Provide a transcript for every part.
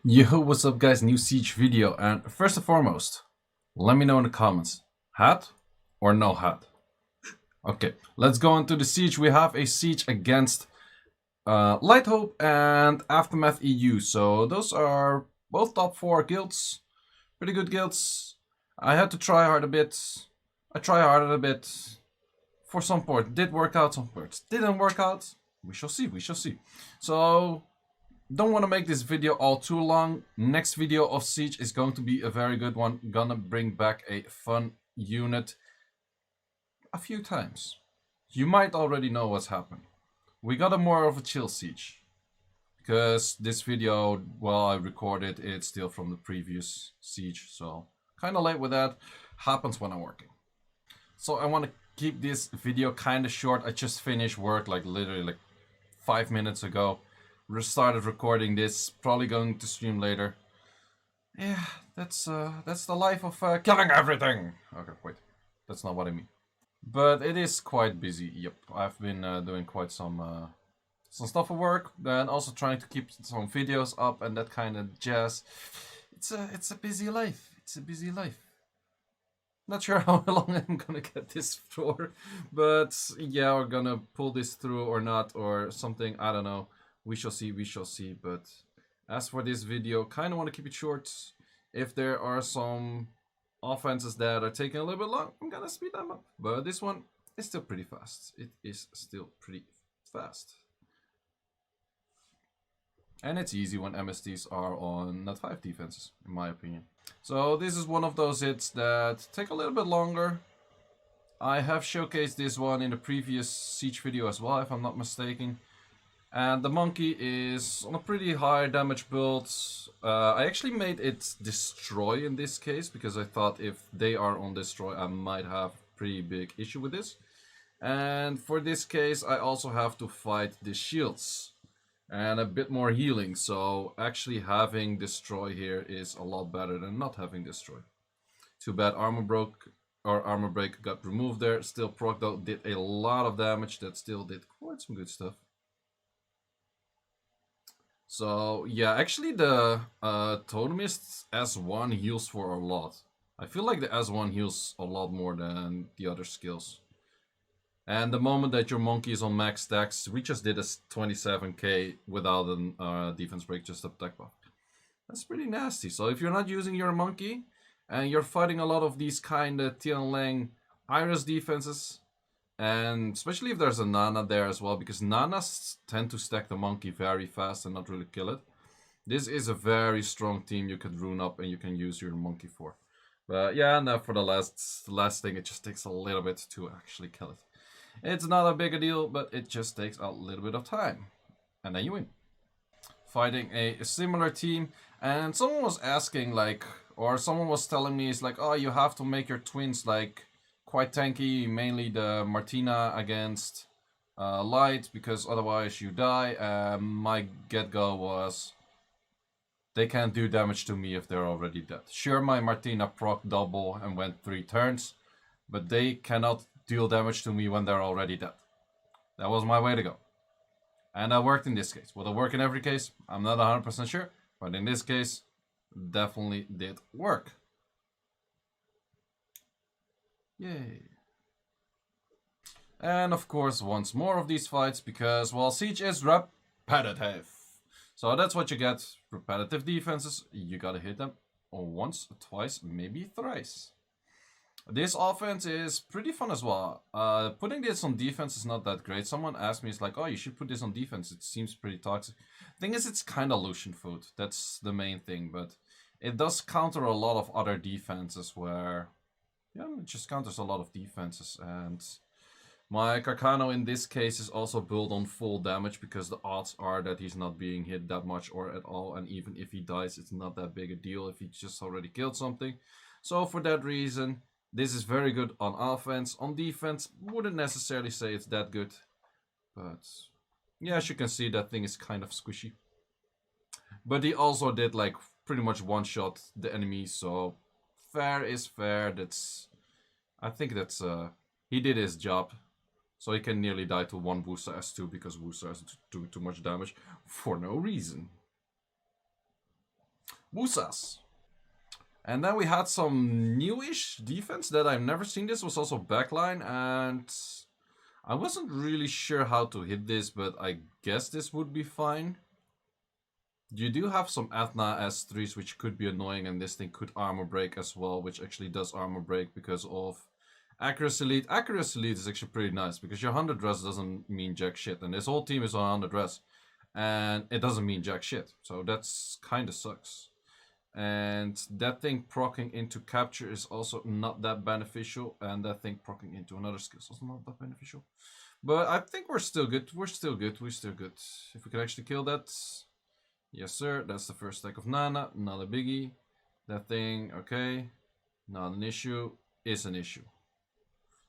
Yo, what's up guys, new Siege video, and first and foremost, let me know in the comments, hat or no hat? Okay, let's go into the Siege. We have a Siege against Light Hope and Aftermath EU, so those are both top 4 guilds, pretty good guilds. I had to try hard a bit, I try harder a bit, for some parts did work out, some parts didn't work out, we shall see. So don't want to make this video all too long. Next video of Siege is going to be a very good one. Gonna bring back a fun unit a few times. You might already know what's happened. We got a more of a chill Siege. Because this video, while I recorded, it's still from the previous Siege. So kind of late with that. Happens when I'm working. So I want to keep this video kind of short. I just finished work like literally like 5 minutes ago. Restarted recording this, probably going to stream later. Yeah, that's the life of killing everything. Okay, wait, that's not what I mean. But it is quite busy. Yep, I've been doing quite some stuff at work, then also trying to keep some videos up and that kind of jazz. It's a busy life. It's a busy life. Not sure how long I'm gonna get this for, but yeah, we're gonna pull this through or not or something. I don't know. We shall see, but as for this video, kind of want to keep it short. If there are some offenses that are taking a little bit long, I'm gonna speed them up. But this one is still pretty fast. It is still pretty fast. And it's easy when MSTs are on Nat 5 defenses, in my opinion. So this is one of those hits that take a little bit longer. I have showcased this one in the previous Siege video as well, if I'm not mistaken. And the monkey is on a pretty high damage build. I actually made it destroy in this case, because I thought if they are on destroy, I might have a pretty big issue with this. And for this case, I also have to fight the shields and a bit more healing. So actually having destroy here is a lot better than not having destroy. Too bad armor break got removed there. Still proc though did a lot of damage. That still did quite some good stuff. So yeah, actually the Totemist S1 heals for a lot. I feel like the S1 heals a lot more than the other skills. And the moment that your monkey is on max stacks, we just did a 27k without a defense break, just a attack buff. That's pretty nasty. So if you're not using your monkey and you're fighting a lot of these kind of Tian Lang Iris defenses, and especially if there's a Nana there as well, because Nanas tend to stack the monkey very fast and not really kill it. This is a very strong team you could rune up and you can use your monkey for. But yeah, now for the last thing, it just takes a little bit to actually kill it. It's not a big a deal, but it just takes a little bit of time. And then you win. Fighting a similar team, and someone was asking like, or someone was telling me, it's like, oh, you have to make your twins like quite tanky, mainly the Martina against Light, because otherwise you die. My get-go was, they can't do damage to me if they're already dead. Sure, my Martina proc double and went 3 turns, but they cannot deal damage to me when they're already dead. That was my way to go. And that worked in this case. Will it work in every case? I'm not 100% sure, but in this case, definitely did work. Yay. And of course, once more of these fights, because, well, Siege is repetitive. So that's what you get. Repetitive defenses, you gotta hit them once, twice, maybe thrice. This offense is pretty fun as well. Putting this on defense is not that great. Someone asked me, it's like, oh, you should put this on defense. It seems pretty toxic. Thing is, it's kind of Lucian food. That's the main thing. But it does counter a lot of other defenses where, yeah, it just counters a lot of defenses. And my Carcano in this case is also built on full damage, because the odds are that he's not being hit that much or at all. And even if he dies, it's not that big a deal if he just already killed something. So for that reason, this is very good on offense. On defense, wouldn't necessarily say it's that good. But yeah, as you can see, that thing is kind of squishy. But he also did like pretty much one-shot the enemy, so fair is fair. I think that's he did his job. So he can nearly die to one booster S2 because booster has too much damage for no reason. Woosas. And then we had some newish defense that I've never seen. This was also backline, and I wasn't really sure how to hit this, but I guess this would be fine. You do have some Athena S3s, which could be annoying, and this thing could armor break as well, which actually does armor break because of Accuracy Lead. Accuracy Lead is actually pretty nice, because your 100 res doesn't mean jack shit, and this whole team is on 100 res, and it doesn't mean jack shit, so that's kinda sucks. And that thing proccing into capture is also not that beneficial, and that thing proccing into another skill is also not that beneficial. But I think we're still good, we're still good. If we can actually kill that, yes sir, that's the first stack of Nana, not a biggie. That thing, okay, not an issue, is an issue.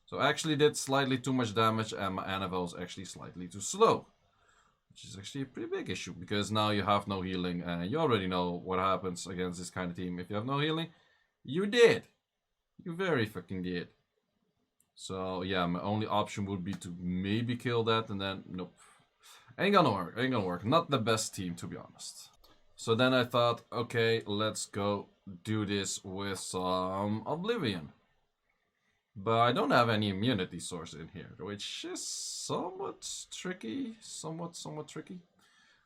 So I actually did slightly too much damage, and my Annabelle is actually slightly too slow. Which is actually a pretty big issue, because now you have no healing, and you already know what happens against this kind of team. If you have no healing, you did. You very fucking did. So yeah, my only option would be to maybe kill that, and then nope. Ain't gonna work, Not the best team, to be honest. So then I thought, okay, let's go do this with some Oblivion. But I don't have any immunity source in here, which is somewhat tricky. Somewhat tricky.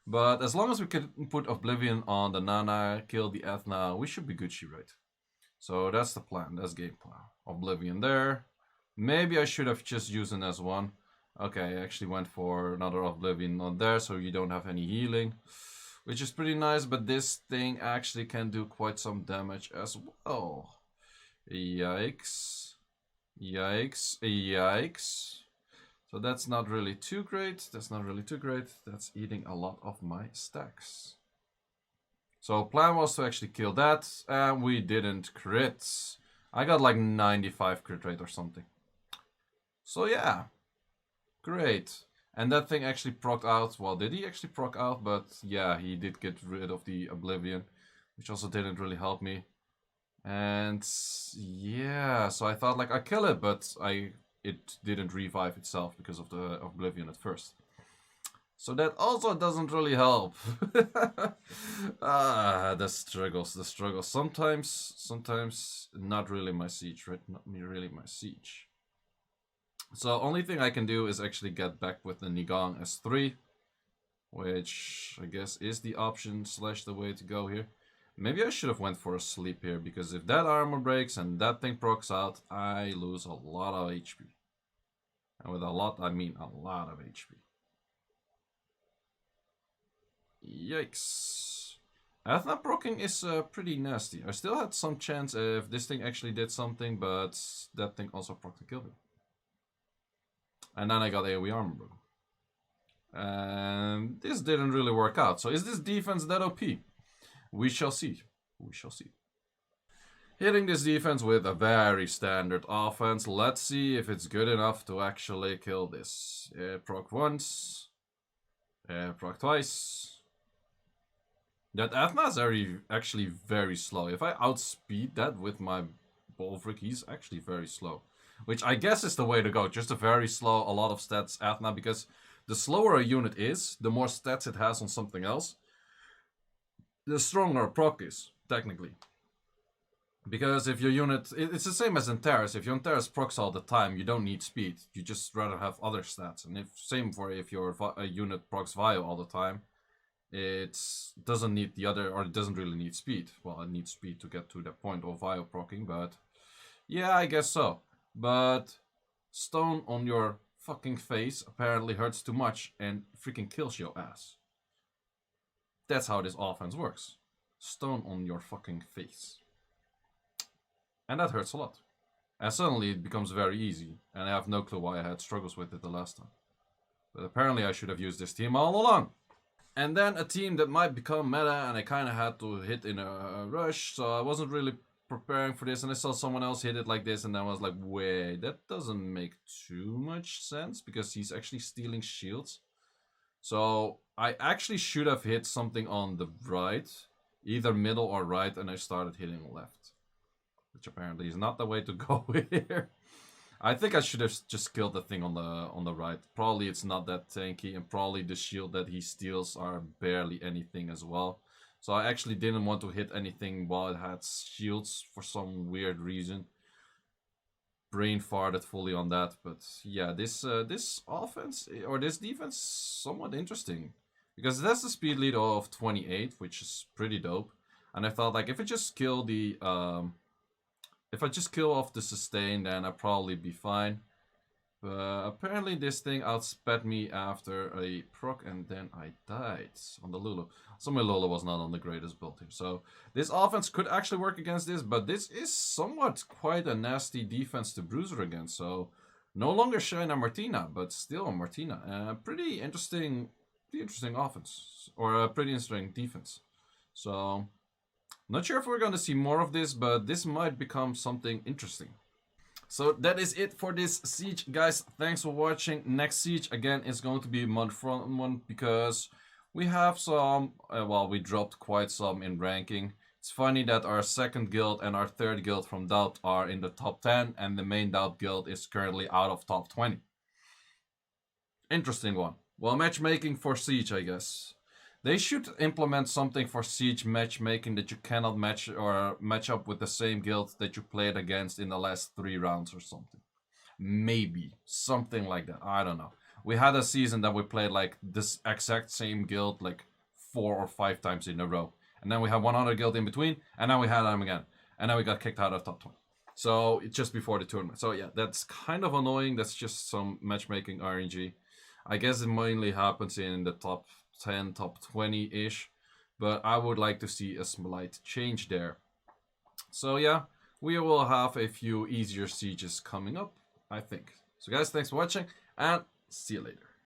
But as long as we can put Oblivion on the Nana, kill the Athena, we should be Gucci, right? So that's the plan, that's game plan. Oblivion there. Maybe I should have just used an S1. Okay, I actually went for another Oblivion on there, so you don't have any healing. Which is pretty nice, but this thing actually can do quite some damage as well. Yikes. Yikes. So that's not really too great. That's eating a lot of my stacks. So plan was to actually kill that, and we didn't crit. I got like 95 crit rate or something. So yeah, great. And that thing actually procced out. Well, did he actually proc out? But yeah, he did get rid of the Oblivion, which also didn't really help me. And yeah, so I thought like I kill it, but it didn't revive itself because of the Oblivion at first. So that also doesn't really help. The struggles. Sometimes not really my siege, right? Not really my siege. So only thing I can do is actually get back with the Nigong S3, which I guess is the option / the way to go here. Maybe I should have went for a sleep here, because if that armor breaks and that thing procs out, I lose a lot of HP. And with a lot, I mean a lot of HP. Yikes. Athena proccing is pretty nasty. I still had some chance if this thing actually did something, but that thing also procced and killed him. And then I got AoE armor broken. And this didn't really work out. So is this defense that OP? We shall see. Hitting this defense with a very standard offense. Let's see if it's good enough to actually kill this. Proc once. Proc twice. That Athena is actually very slow. If I outspeed that with my Bolfric, he's actually very slow. Which I guess is the way to go. Just a very slow, a lot of stats Athena, because the slower a unit is, the more stats it has on something else, the stronger a proc is, technically. Because if your unit... It's the same as in Terrace. If your Terrace procs all the time, you don't need speed. You just rather have other stats. And same for if your unit procs Vio all the time. It doesn't need the other... Or it doesn't really need speed. Well, it needs speed to get to that point of Vio proccing, but... Yeah, I guess so. But... Stone on your fucking face apparently hurts too much and freaking kills your ass. That's how this offense works. Stone on your fucking face. And that hurts a lot. And suddenly it becomes very easy. And I have no clue why I had struggles with it the last time. But apparently I should have used this team all along. And then a team that might become meta, and I kind of had to hit in a rush. So I wasn't really preparing for this. And I saw someone else hit it like this. And I was like, wait, that doesn't make too much sense. Because he's actually stealing shields. So I actually should have hit something on the right, either middle or right, and I started hitting left. Which apparently is not the way to go here. I think I should have just killed the thing on the right. Probably it's not that tanky, and probably the shield that he steals are barely anything as well. So I actually didn't want to hit anything while it had shields for some weird reason. Brain farted fully on that, but yeah, this offense or this defense somewhat interesting because it has the speed lead of 28, which is pretty dope. And I thought like if I just kill the if I just kill off the sustain, then I'll probably be fine. But apparently this thing outsped me after a proc and then I died on the Lulu. So my Lulu was not on the greatest build here. So this offense could actually work against this, but this is somewhat quite a nasty defense to Bruiser against. So no longer Shina Martina, but still Martina. Pretty interesting offense, or a pretty interesting defense. So not sure if we're going to see more of this, but this might become something interesting. So that is it for this siege, guys. Thanks for watching. Next siege again is going to be mod front one because we have some, well, we dropped quite some in ranking. It's funny that our second guild and our third guild from Doubt are in the top 10 and the main Doubt guild is currently out of top 20. Interesting one. Well, matchmaking for siege, I guess. They should implement something for siege matchmaking that you cannot match or match up with the same guild that you played against in the last 3 rounds or something. Maybe something like that. I don't know. We had a season that we played like this exact same guild like 4 or 5 times in a row, and then we had one other guild in between, and then we had them again, and then we got kicked out of top 20. So it's just before the tournament. So yeah, that's kind of annoying. That's just some matchmaking RNG. I guess it mainly happens in the top 10, top 20-ish, but I would like to see a slight change there. So yeah, we will have a few easier sieges coming up, I think. So guys, thanks for watching, and see you later.